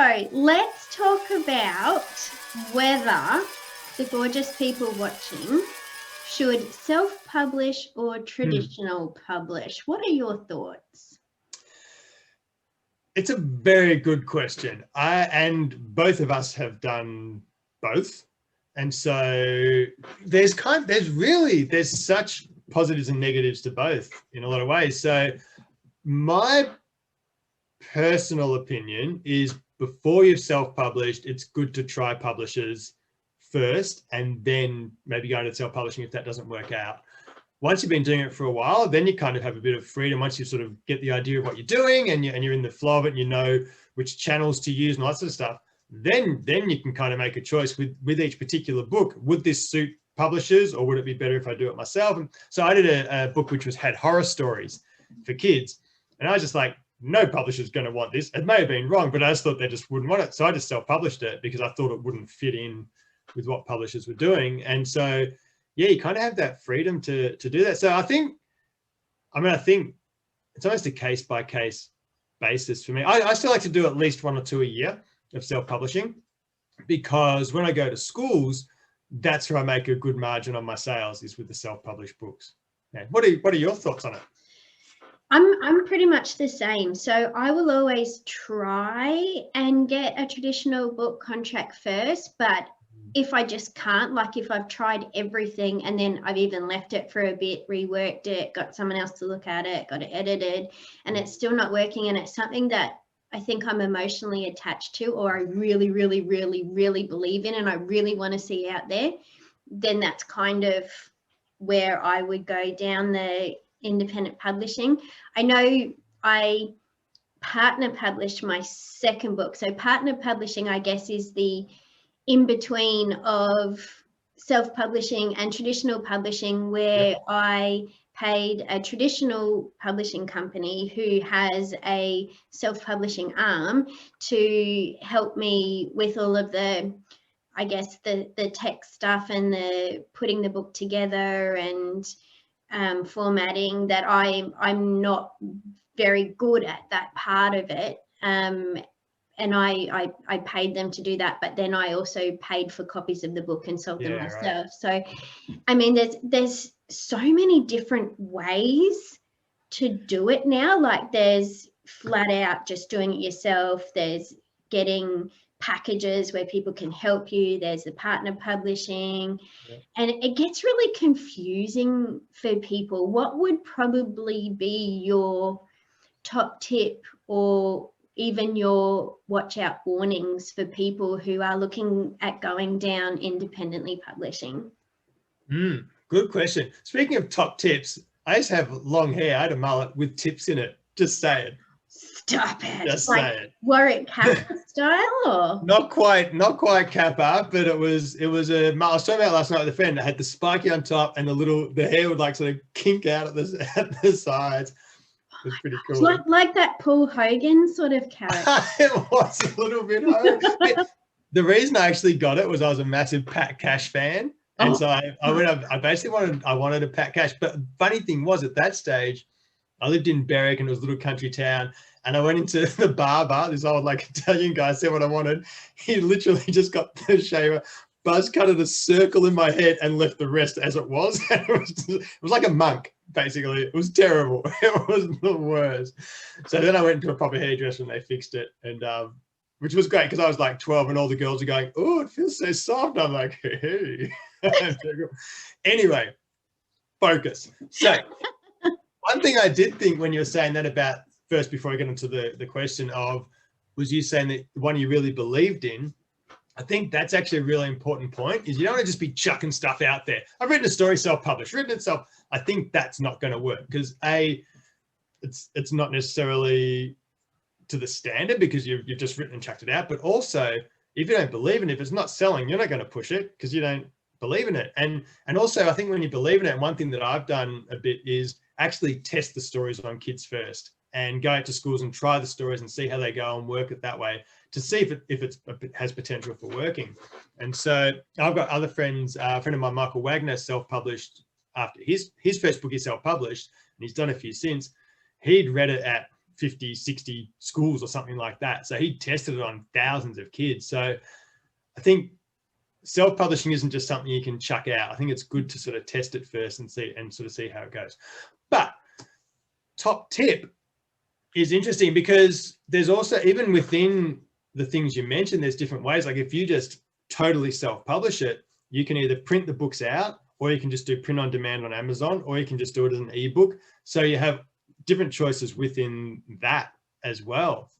So let's talk about whether the gorgeous people watching should self-publish or traditional publish. What are your thoughts? It's a very good question. And both of us have done both. And so there's such positives and negatives to both in a lot of ways. So my personal opinion is before you've self-published, it's good to try publishers first and then maybe go into self-publishing if that doesn't work out. Once you've been doing it for a while, then you kind of have a bit of freedom. Once you sort of get the idea of what you're doing and you're in the flow of it, and you know which channels to use and all that sort of stuff, then you can kind of make a choice with each particular book. Would this suit publishers, or would it be better if I do it myself? And so I did a book which had horror stories for kids, and I was just like, no publisher's going to want this. It may have been wrong, but I just thought they just wouldn't want it. So I just self-published it because I thought it wouldn't fit in with what publishers were doing. And so yeah, you kind of have that freedom to do that. So I think it's almost a case by case basis for me. I still like to do at least 1 or 2 a year of self-publishing, because when I go to schools, that's where I make a good margin on my sales, is with the self-published books. Yeah. What are your thoughts on it? I'm pretty much the same. So I will always try and get a traditional book contract first, but if I just can't, like if I've tried everything and then I've even left it for a bit, reworked it, got someone else to look at it, got it edited, and it's still not working, and it's something that I think I'm emotionally attached to, or I really, really, really, really believe in, and I really want to see out there, then that's kind of where I would go down the independent publishing. I know I partner published my second book. So partner publishing, I guess, is the in between of self-publishing and traditional publishing, where I paid a traditional publishing company who has a self-publishing arm to help me with all of the, I guess, the tech stuff and the putting the book together and formatting, that I'm not very good at that part of it. And I paid them to do that, but then I also paid for copies of the book and sold them myself. Right. So, I mean, there's so many different ways to do it now. Like there's flat out just doing it yourself. There's getting packages where people can help you. There's the partner publishing, and it gets really confusing for people. What would probably be your top tip, or even your watch out warnings for people who are looking at going down independently publishing? Good question. Speaking of top tips, I used to have long hair. I had a mullet with tips in it. Just say it. Stop it. Just like, say it. Warwick Kappa style, or? Not quite Kappa, but it was a, I was talking about last night with a friend that had the spiky on top and the hair would like sort of kink out at the sides. It was pretty cool. Like that Paul Hogan sort of character. It was a little bit hard. The reason I actually got it was I was a massive Pat Cash fan. And so I basically wanted a Pat Cash. But funny thing was, at that stage, I lived in Berwick and it was a little country town. And I went into the barber, this old like Italian guy said what I wanted. He literally just got the shaver, buzz cutted a circle in my head and left the rest as it was. It was like a monk, basically. It was terrible. It was the worst. So then I went to a proper hairdresser and they fixed it, and which was great because I was like 12 and all the girls are going, oh, it feels so soft. I'm like, hey. Anyway, focus. So one thing I did think when you were saying that about, first before I get into the question of, was you saying that the one you really believed in? I think that's actually a really important point, is you don't want to just be chucking stuff out there. I've written a story, self-published, written it self. I think that's not going to work because it's not necessarily to the standard because you've just written and chucked it out. But also, if you don't believe in it, if it's not selling, you're not going to push it because you don't believe in it. And also, I think when you believe in it, one thing that I've done a bit is actually test the stories on kids first and go out to schools and try the stories and see how they go and work it that way, to see if it has potential for working. And so I've got other friends, a friend of mine, Michael Wagner, self-published after his first book he self-published, and he's done a few since. He'd read it at 50, 60 schools or something like that. So he tested it on thousands of kids. So I think self-publishing isn't just something you can chuck out. I think it's good to sort of test it first and sort of see how it goes. But top tip is interesting because there's also, even within the things you mentioned, there's different ways. Like if you just totally self-publish it, you can either print the books out, or you can just do print on demand on Amazon, or you can just do it as an ebook. So you have different choices within that as well.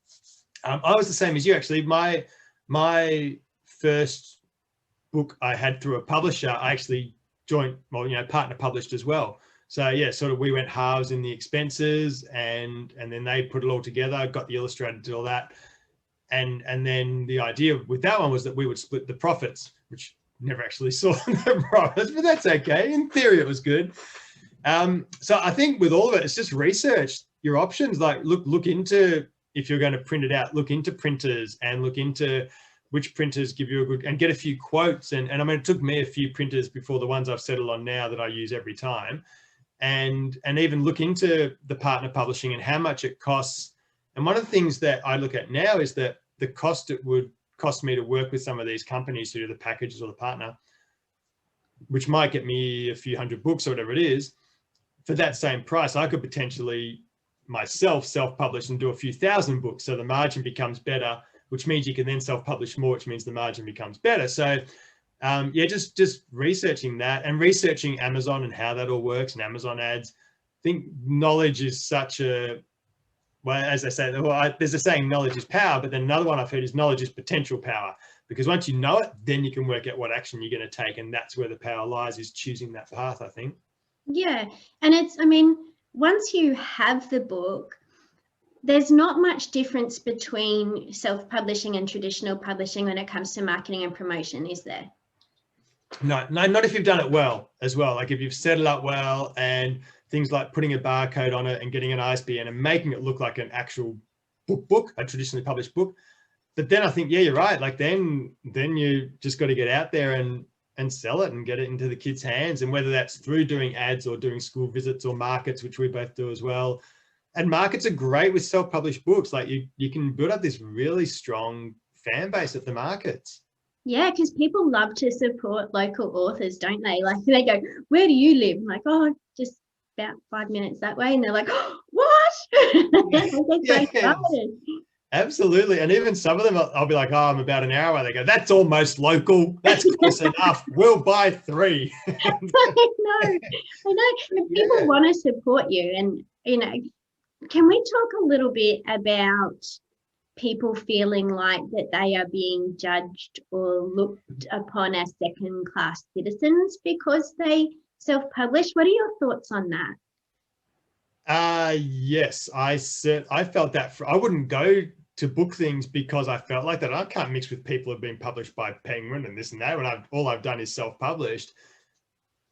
I was the same as you, actually. My first book I had through a publisher, I actually partner published as well. So yeah, sort of we went halves in the expenses, and then they put it all together, got the illustrator, did all that. And then the idea with that one was that we would split the profits, which never actually saw the profits, but that's okay. In theory, it was good. So I think with all of it, it's just research your options. Like look into, if you're going to print it out, look into printers and look into which printers give you a good, and get a few quotes. And I mean, it took me a few printers before the ones I've settled on now that I use every time. And even look into the partner publishing and how much it costs. And one of the things that I look at now is that the cost it would cost me to work with some of these companies who do the packages or the partner, which might get me a few hundred books or whatever it is, for that same price, I could potentially myself self-publish and do a few thousand books. So the margin becomes better, which means you can then self-publish more, which means the margin becomes better. So yeah, just researching that and researching Amazon and how that all works and Amazon ads. I think knowledge is such a, well, as I say, there's a saying, knowledge is power, but then another one I've heard is knowledge is potential power, because once you know it, then you can work out what action you're going to take. And that's where the power lies, is choosing that path, I think. Yeah. And I mean, once you have the book, there's not much difference between self-publishing and traditional publishing when it comes to marketing and promotion, is there? No, not if you've done it well as well. Like if you've set it up well, and things like putting a barcode on it and getting an ISBN and making it look like an actual book, a traditionally published book. But then I think, yeah, you're right. Like then you just got to get out there and sell it and get it into the kids' hands. And whether that's through doing ads or doing school visits or markets, which we both do as well. And markets are great with self-published books. Like you can build up this really strong fan base at the markets. Yeah, because people love to support local authors, don't they? Like they go, where do you live? I'm like, oh, just about 5 minutes that way. And they're like, oh, what? Yeah, absolutely. And even some of them, I'll be like, oh, I'm about an hour away. They go, that's almost local. That's close enough. We'll buy 3. I know. And people want to support you. And, can we talk a little bit about people feeling like that they are being judged or looked upon as second-class citizens because they self-publish? What are your thoughts on that? Yes, I felt that. I wouldn't go to book things because I felt like that. I can't mix with people who've been published by Penguin and this and that when all I've done is self-published.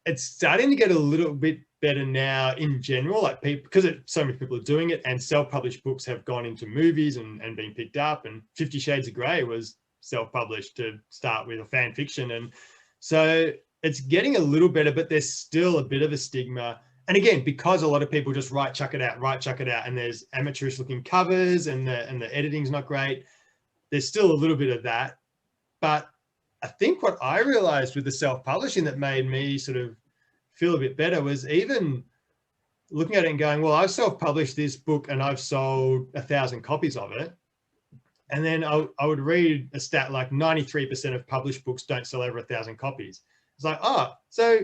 It's starting to get a little bit better now in general, like people, because so many people are doing it, and self-published books have gone into movies and being picked up. And 50 Shades of Grey was self-published to start with, a fan fiction. And so it's getting a little better, but there's still a bit of a stigma. And again, because a lot of people just chuck it out, and there's amateurish looking covers and the editing's not great, there's still a little bit of that. But I think what I realized with the self-publishing that made me sort of feel a bit better was even looking at it and going, well, I've self-published this book and I've sold 1,000 copies of it. And then I would read a stat like 93% of published books don't sell over 1,000 copies. It's like, oh, so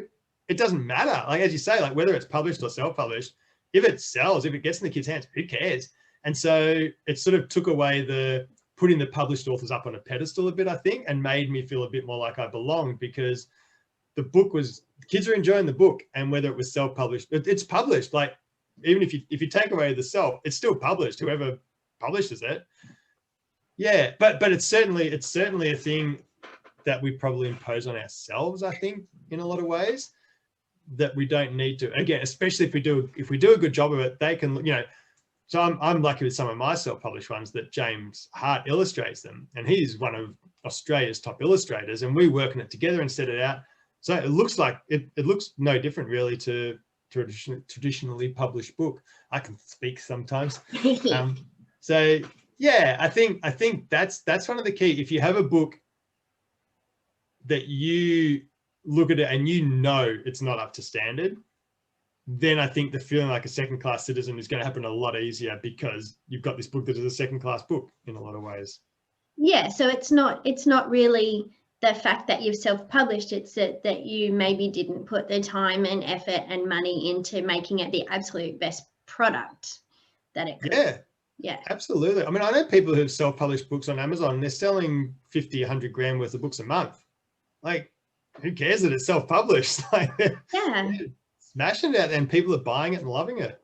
it doesn't matter. Like, as you say, like whether it's published or self-published, if it sells, if it gets in the kids' hands, who cares? And so it sort of took away the putting the published authors up on a pedestal a bit, I think, and made me feel a bit more like I belonged, because the book was, kids are enjoying the book, and whether it was self-published, it's published. Like, even if you take away the self, it's still published, whoever publishes it. Yeah, but it's certainly a thing that we probably impose on ourselves, I think, in a lot of ways, that we don't need to. Again, especially if we do a good job of it, they can, so I'm lucky with some of my self-published ones that James Hart illustrates them, and he's one of Australia's top illustrators, and we work on it together and set it out. So it looks like it looks no different really to traditionally published book. I can speak sometimes. So yeah, I think that's one of the key. If you have a book that you look at it and you know it's not up to standard, then I think the feeling like a second-class citizen is going to happen a lot easier, because you've got this book that is a second-class book in a lot of ways. Yeah, so it's not really the fact that you've self-published, it's that you maybe didn't put the time and effort and money into making it the absolute best product that it could. Yeah, Absolutely. I mean, I know people who've self-published books on Amazon, and they're selling 50, 100 grand worth of books a month. Like, who cares that it's self-published? Like, yeah. Smashing it out there, and people are buying it and loving it.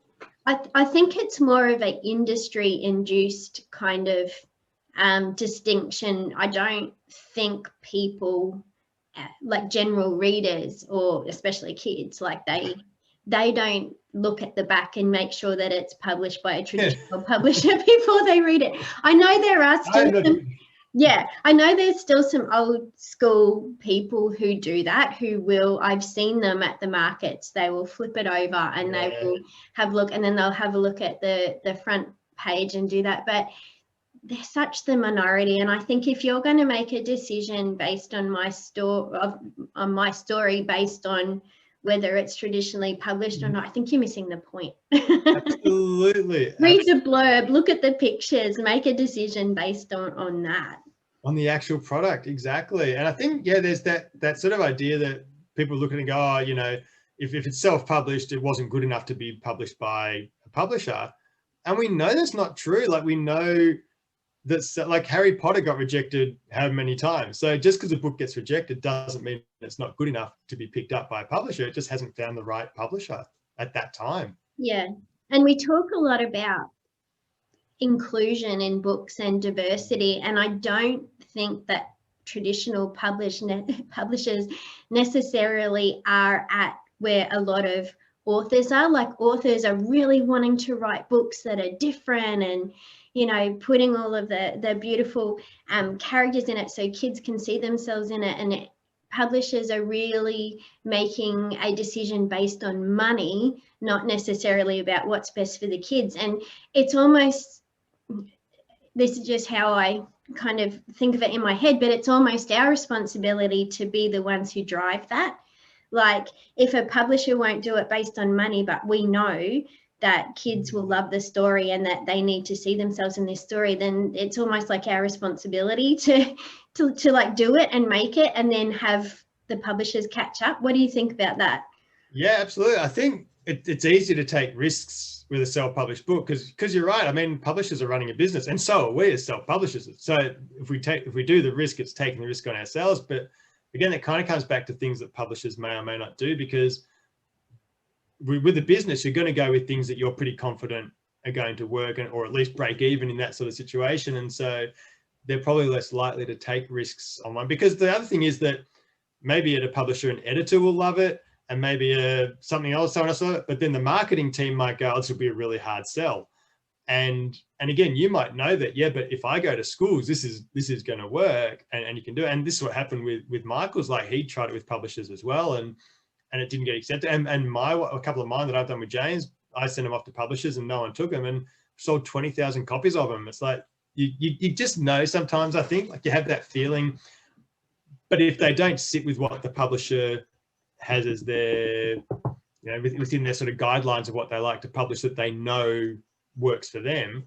I think it's more of an industry-induced kind of distinction. I don't think people, like general readers, or especially kids, like they don't look at the back and make sure that it's published by a traditional publisher before they read it. I know there are still I know there's still some old school people who do that, who will, I've seen them at the markets, they will flip it over and they will have a look, and then they'll have a look at the front page and do that. But they're such the minority, and I think if you're going to make a decision based on my story based on whether it's traditionally published or not, I think you're missing the point. Absolutely. Read the blurb, look at the pictures, make a decision based on that. On the actual product, exactly. And I think, yeah, there's that sort of idea that people look at it and go, oh, you know, if it's self-published, it wasn't good enough to be published by a publisher. And we know that's not true. Like, we know that's like Harry Potter got rejected how many times. So just because a book gets rejected doesn't mean it's not good enough to be picked up by a publisher. It just hasn't found the right publisher at that time. Yeah. And we talk a lot about inclusion in books and diversity, and I don't think that traditional publishers necessarily are at where a lot of authors are. Like, authors are really wanting to write books that are different, and you know, putting all of the beautiful characters in it so kids can see themselves in it. And publishers are really making a decision based on money, not necessarily about what's best for the kids. And it's almost, this is just how I kind of think of it in my head, but it's almost our responsibility to be the ones who drive that. Like, if a publisher won't do it based on money, but we know that kids will love the story and that they need to see themselves in this story, then it's almost like our responsibility to like do it and make it, and then have the publishers catch up. What do you think about that? Yeah, absolutely. I think it's easy to take risks with a self-published book, because you're right. I mean, publishers are running a business, and so are we as self-publishers. So if we do the risk, it's taking the risk on ourselves. But again, it kind of comes back to things that publishers may or may not do, because with a business, you're going to go with things that you're pretty confident are going to work, or at least break even in that sort of situation. And so they're probably less likely to take risks on one, because the other thing is that maybe at a publisher, an editor will love it, and maybe something else, someone else, but then the marketing team might go, oh, this will be a really hard sell. And again, you might know that, yeah, but if I go to schools, this is going to work, and you can do it. And this is what happened with Michael's. Like, he tried it with publishers as well, and it didn't get accepted. And a couple of mine that I've done with James, I sent them off to publishers and no one took them, and sold 20,000 copies of them. It's like, you just know sometimes, I think, like, you have that feeling, but if they don't sit with what the publisher has as their, you know, within their sort of guidelines of what they like to publish, that they know works for them,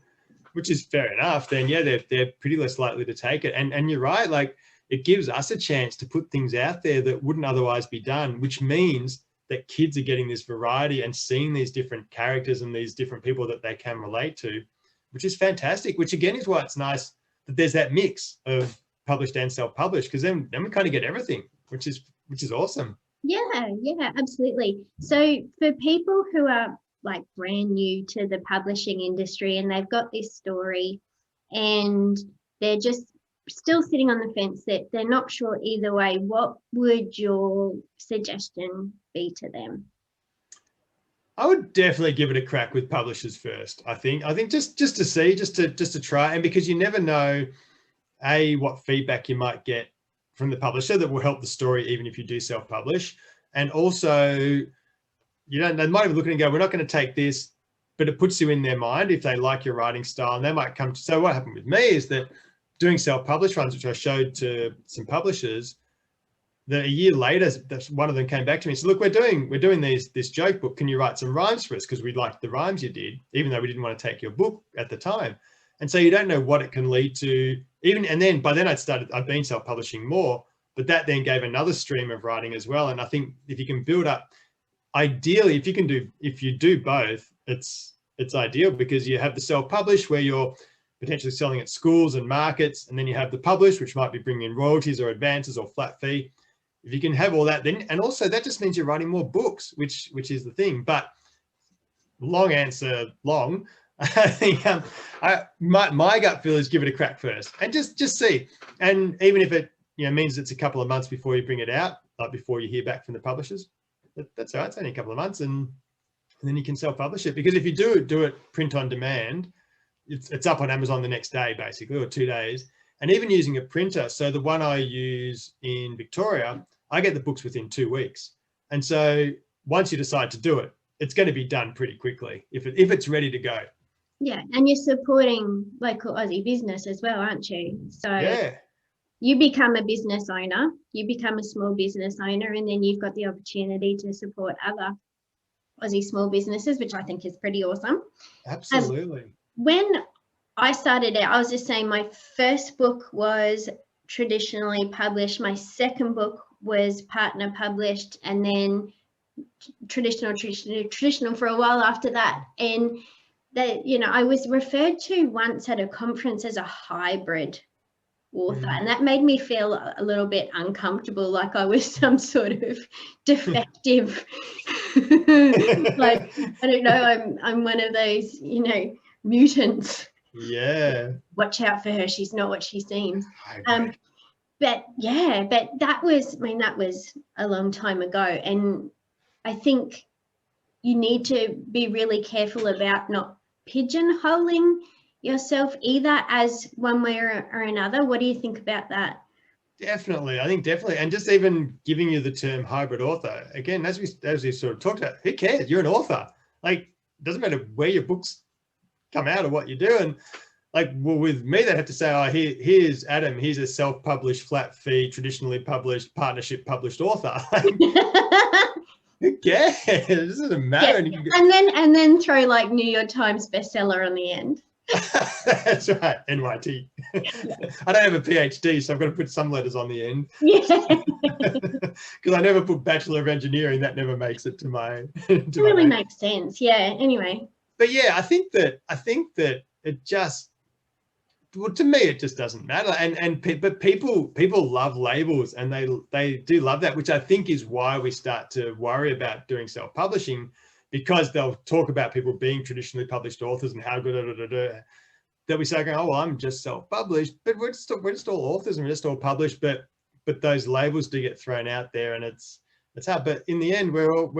which is fair enough, then yeah, they're pretty less likely to take it. And you're right, like, it gives us a chance to put things out there that wouldn't otherwise be done, which means that kids are getting this variety and seeing these different characters and these different people that they can relate to, which is fantastic, which again is why it's nice that there's that mix of published and self-published, because then we kind of get everything, which is awesome. Yeah, absolutely. So for people who are like brand new to the publishing industry and they've got this story and they're just still sitting on the fence, that they're not sure either way, what would your suggestion be to them? I would definitely give it a crack with publishers first. I think just to see, just to try, and because you never know, what feedback you might get from the publisher that will help the story, even if you do self-publish. And also, they might even look at it and go, we're not going to take this, but it puts you in their mind if they like your writing style, and they might come to. So what happened with me is that doing self-published runs, which I showed to some publishers, that a year later, one of them came back to me and said, look, we're doing this joke book. Can you write some rhymes for us? Because we liked the rhymes you did, even though we didn't want to take your book at the time. And so you don't know what it can lead to. And then by then I'd been self-publishing more, but that then gave another stream of writing as well. And I think if you can build up, ideally, if you do both, it's ideal, because you have the self-published where you're potentially selling at schools and markets, and then you have the published, which might be bringing in royalties or advances or flat fee. If you can have all that, then, and also that just means you're writing more books, which is the thing. But long answer, long. I think my gut feel is give it a crack first and just see. And even if it means it's a couple of months before you bring it out, like before you hear back from the publishers, that's all right. It's only a couple of months, and then you can self-publish it. Because if you do it print on demand, it's up on Amazon the next day, basically, or 2 days. And even using a printer, so the one I use in Victoria, I get the books within 2 weeks. And so once you decide to do it, it's going to be done pretty quickly if it's ready to go. Yeah, and you're supporting local Aussie business as well, aren't you? So yeah, you become a business owner, you become a small business owner, and then you've got the opportunity to support other Aussie small businesses, which I think is pretty awesome. Absolutely. When I started out, I was just saying my first book was traditionally published. My second book was partner published, and then traditional for a while after that. And that, I was referred to once at a conference as a hybrid author, and that made me feel a little bit uncomfortable, like I was some sort of defective like, I don't know, I'm one of those, mutants. Yeah, watch out for her, she's not what she seems. But that was a long time ago, and I think you need to be really careful about not pigeonholing yourself either as one way or another. What do you think about that? Definitely. I think definitely. And just even giving you the term hybrid author, again, as we sort of talked about, who cares? You're an author. Like, it doesn't matter where your books come out or what you do. And like, well, with me, they'd have to say, oh, here's Adam. He's a self-published, flat fee, traditionally published, partnership published author. Who cares? It doesn't matter. Yeah. And then throw like New York Times bestseller on the end. That's right, NYT. I don't have a PhD, so I've got to put some letters on the end. Yeah. Because I never put Bachelor of Engineering. That never makes it to my. It really makes sense. Yeah. Anyway. But yeah, I think that it just, well, to me, it just doesn't matter. But people love labels, and they do love that, which I think is why we start to worry about doing self-publishing, because they'll talk about people being traditionally published authors and how good that we say, oh, well, I'm just self-published, but we're just all authors and we're just all published. But those labels do get thrown out there, and it's hard. But in the end, we're all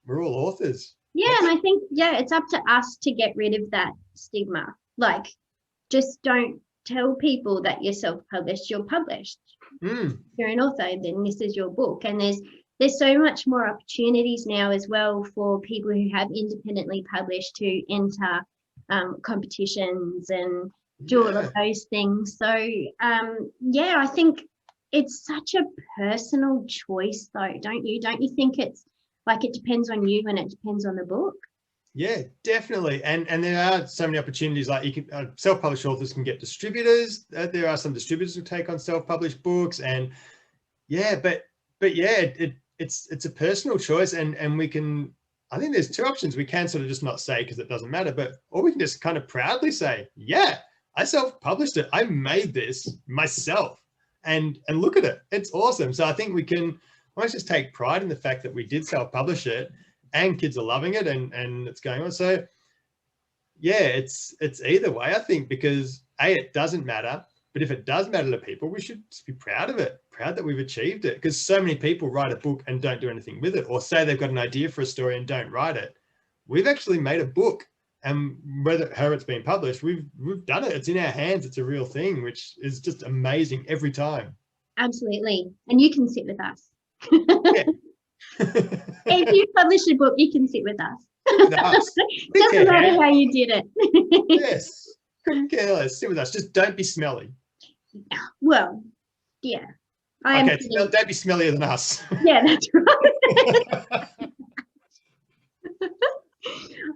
authors. Yeah, and I think it's up to us to get rid of that stigma. Like, just don't tell people that you're self-published. You're published. You're an author, then this is your book. And there's so much more opportunities now as well for people who have independently published to enter competitions and do all of those things. So I think it's such a personal choice though, don't you think it's like it depends on you and it depends on the book? Yeah, definitely. And there are so many opportunities. Like, you can self-published authors can get distributors. There are some distributors who take on self-published books, and it's a personal choice, and we can, I think there's two options. We can sort of just not say because it doesn't matter, or we can just kind of proudly say, yeah, I self-published it. I made this myself, and look at it. It's awesome. So I think we can almost just take pride in the fact that we did self-publish it, and kids are loving it, and it's going on. So yeah, it's either way, I think, because it doesn't matter, but if it does matter to people, we should just be proud of it, proud that we've achieved it, because so many people write a book and don't do anything with it, or say they've got an idea for a story and don't write it. We've actually made a book, and however it's been published, we've done it. It's in our hands. It's a real thing, which is just amazing every time. Absolutely. And you can sit with us. Yeah. If you publish a book, you can sit with us. With us. Doesn't matter how you did it. Yes. Couldn't care less. Sit with us. Just don't be smelly. Well, yeah. Okay, don't be smellier than us. Yeah, that's right.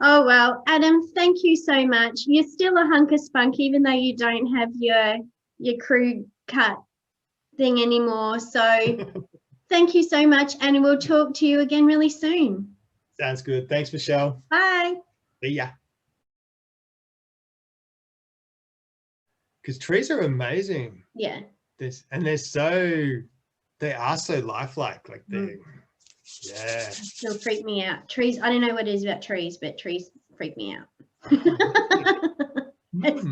Oh, well, Adam, thank you so much. You're still a hunk of spunk, even though you don't have your crew cut thing anymore. So thank you so much, and we'll talk to you again really soon. Sounds good. Thanks, Michelle. Bye. See ya. Because trees are amazing. Yeah. They are so lifelike. Like they, yeah. They'll freak me out. Trees, I don't know what it is about trees, but trees freak me out. What's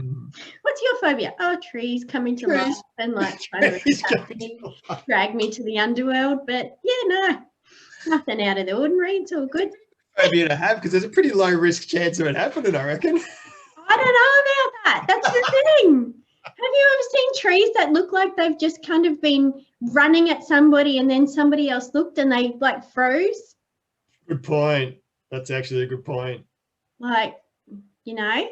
your phobia? Oh, trees coming to life and like trying to drag me to the underworld. But yeah, no, nothing out of the ordinary. It's all good. Phobia to have, because there's a pretty low risk chance of it happening, I reckon. I don't know about that. That's the thing. Have you ever seen trees that look like they've just kind of been running at somebody and then somebody else looked and they like froze? Good point. That's actually a good point. Like, you know?